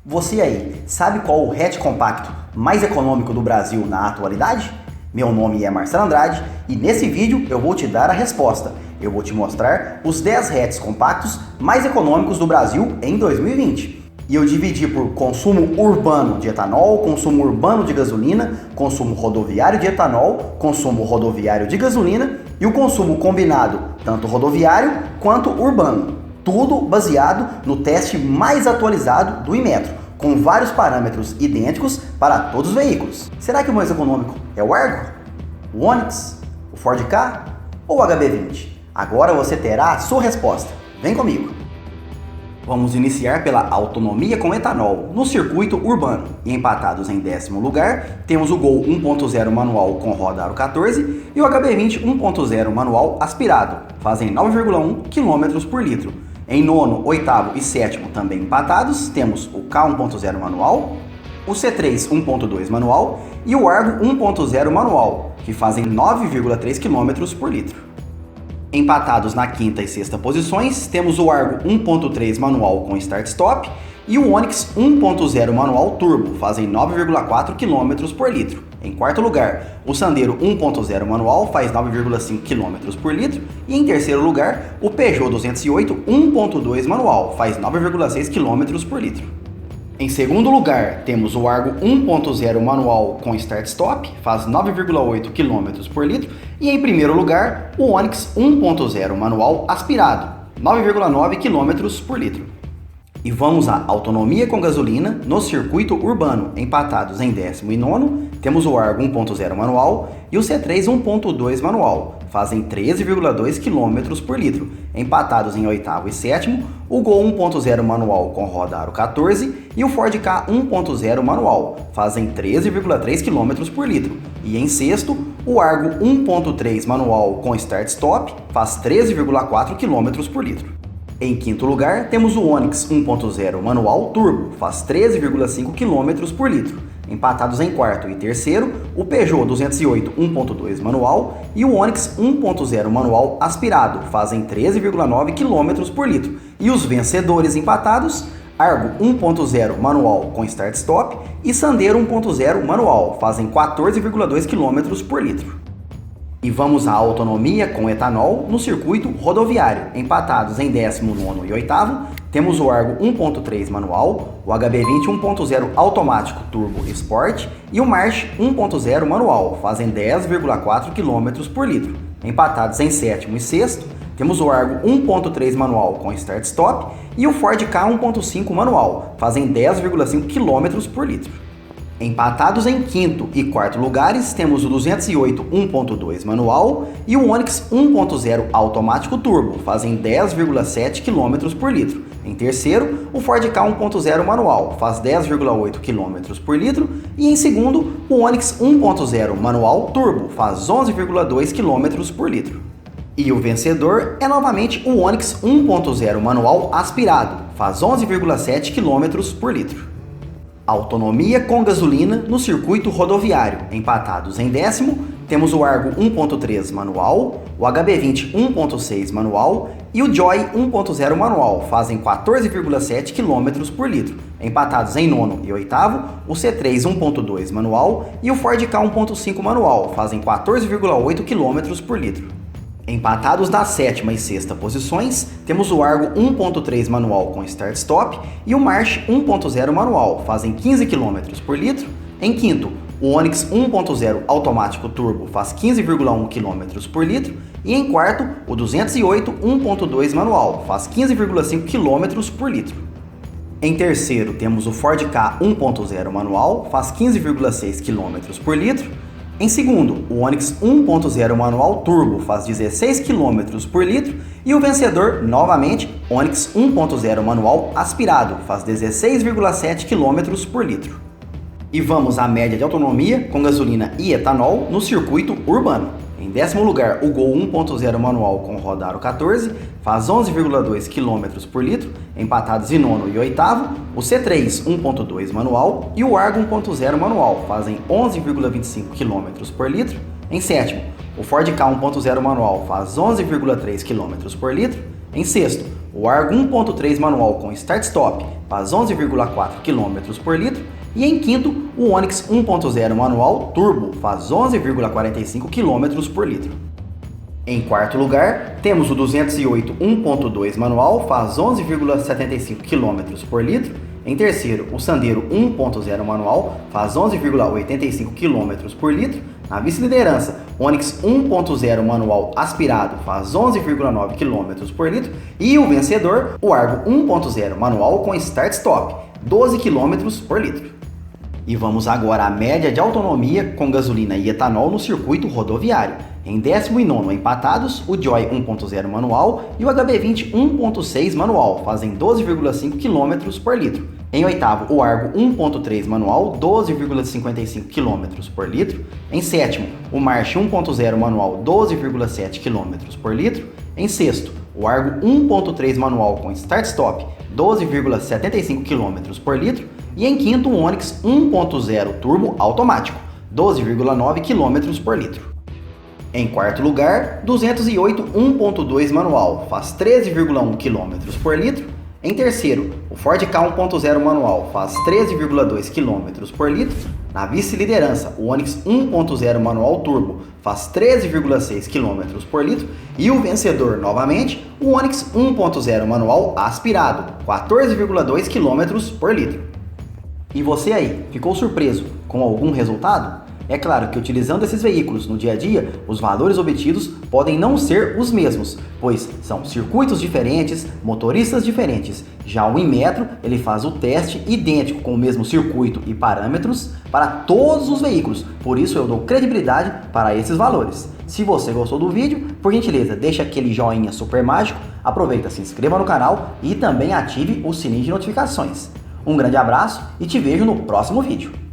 Você aí, sabe qual o hatch compacto mais econômico do Brasil na atualidade? Meu nome é Marcelo Andrade e nesse vídeo eu vou te dar a resposta. Eu vou te mostrar os 10 hatches compactos mais econômicos do Brasil em 2020. E eu dividi por consumo urbano de etanol, consumo urbano de gasolina, consumo rodoviário de etanol, consumo rodoviário de gasolina e o consumo combinado, tanto rodoviário quanto urbano. Tudo baseado no teste mais atualizado do Inmetro, com vários parâmetros idênticos para todos os veículos. Será que o mais econômico é o Argo, o Onix, o Ford Ka ou o HB20? Agora você terá a sua resposta. Vem comigo! Vamos iniciar pela autonomia com etanol no circuito urbano. E empatados em 10º lugar, temos o Gol 1.0 manual com roda aro 14 e o HB20 1.0 manual aspirado, fazem 9,1 km por litro. Em 9º, 8º e 7º também empatados, temos o Ka 1.0 manual, o C3 1.2 manual e o Argo 1.0 manual, que fazem 9,3 km por litro. Empatados na 5ª e 6ª posições, temos o Argo 1.3 manual com start-stop e o Onix 1.0 manual turbo, fazem 9,4 km por litro. Em 4º lugar, o Sandero 1.0 manual faz 9,5 km por litro e em 3º lugar, o Peugeot 208 1.2 manual faz 9,6 km por litro. Em 2º lugar, temos o Argo 1.0 manual com start-stop, faz 9,8 km por litro, e em 1º lugar, o Onix 1.0 manual aspirado, 9,9 km por litro. E vamos à autonomia com gasolina no circuito urbano, empatados em 10º e 9º, temos o Argo 1.0 manual e o C3 1.2 manual, fazem 13,2 km por litro. Empatados em 8º e 7º, o Gol 1.0 manual com roda aro 14 e o Ford Ka 1.0 manual, fazem 13,3 km por litro. E em 6º, o Argo 1.3 manual com start-stop faz 13,4 km por litro. Em 5º lugar, temos o Onix 1.0 manual turbo, faz 13,5 km por litro. Empatados em 4º e 3º, o Peugeot 208 1.2 manual e o Onix 1.0 manual aspirado, fazem 13,9 km por litro. E os vencedores empatados, Argo 1.0 manual com start-stop e Sandero 1.0 manual, fazem 14,2 km por litro. E vamos à autonomia com etanol no circuito rodoviário. Empatados em 19º e 8º, temos o Argo 1.3 manual, o HB20 1.0 automático turbo Sport e o March 1.0 manual, fazem 10,4 km por litro. Empatados em 7º e 6º, temos o Argo 1.3 manual com start-stop e o Ford Ka 1.5 manual, fazem 10,5 km por litro. Empatados em 5º e 4º lugares, temos o 208 1.2 manual e o Onix 1.0 automático turbo, fazem 10,7 km por litro. Em 3º, o Ford Ka 1.0 manual, faz 10,8 km por litro. E em 2º, o Onix 1.0 manual turbo, faz 11,2 km por litro. E o vencedor é novamente o Onix 1.0 manual aspirado, faz 11,7 km por litro. Autonomia com gasolina no circuito rodoviário. Empatados em 10º, temos o Argo 1.3 manual, o HB20 1.6 manual e o Joy 1.0 manual, fazem 14,7 km por litro. Empatados em 9º e 8º, o C3 1.2 manual e o Ford Ka 1.5 manual, fazem 14,8 km por litro. Empatados nas 7ª e 6ª posições, temos o Argo 1.3 manual com start-stop e o March 1.0 manual, fazem 15 km por litro. Em 5º, o Onix 1.0 automático turbo faz 15,1 km por litro. E em 4º, o 208 1.2 manual, faz 15,5 km por litro. Em 3º, temos o Ford Ka 1.0 manual, faz 15,6 km por litro. Em 2º, o Onix 1.0 manual turbo faz 16 km por litro e o vencedor, novamente, Onix 1.0 manual aspirado, faz 16,7 km por litro. E vamos à média de autonomia com gasolina e etanol no circuito urbano. Em 10º lugar, o Gol 1.0 manual com roda aro 14 faz 11,2 km por litro. Empatados em 9º e 8º, o C3 1.2 manual e o Argo 1.0 manual, fazem 11,25 km por litro. Em 7º, o Ford Ka 1.0 manual faz 11,3 km por litro. Em 6º, o Argo 1.3 manual com start-stop faz 11,4 km por litro. E em quinto, o Onix 1.0 manual turbo faz 11,45 km por litro. Em quarto lugar, temos o 208 1.2 manual, faz 11,75 km por litro. Em terceiro, o Sandero 1.0 manual, faz 11,85 km por litro. Na vice-liderança, o Onix 1.0 manual aspirado faz 11,9 km por litro. E o vencedor, o Argo 1.0 manual com start-stop, 12 km por litro. E vamos agora à média de autonomia com gasolina e etanol no circuito rodoviário. Em 19º empatados, o Joy 1.0 manual e o HB20 1.6 manual fazem 12,5 km por litro. Em oitavo, o Argo 1.3 manual, 12,55 km por litro. Em sétimo, o March 1.0 manual, 12,7 km por litro. Em sexto, o Argo 1.3 manual com start-stop, 12,75 km por litro. E em quinto, o Onix 1.0 turbo automático, 12,9 km por litro. Em quarto lugar, 208 1.2 manual, faz 13,1 km por litro. Em terceiro, o Ford Ka 1.0 manual, faz 13,2 km por litro. Na vice-liderança, o Onix 1.0 manual turbo, faz 13,6 km por litro. E o vencedor, novamente, o Onix 1.0 manual aspirado, 14,2 km por litro. E você aí, ficou surpreso com algum resultado? É claro que utilizando esses veículos no dia a dia, os valores obtidos podem não ser os mesmos, pois são circuitos diferentes, motoristas diferentes. Já o Inmetro, ele faz o teste idêntico com o mesmo circuito e parâmetros para todos os veículos, por isso eu dou credibilidade para esses valores. Se você gostou do vídeo, por gentileza, deixa aquele joinha super mágico, aproveita, se inscreva no canal e também ative o sininho de notificações. Um grande abraço e te vejo no próximo vídeo.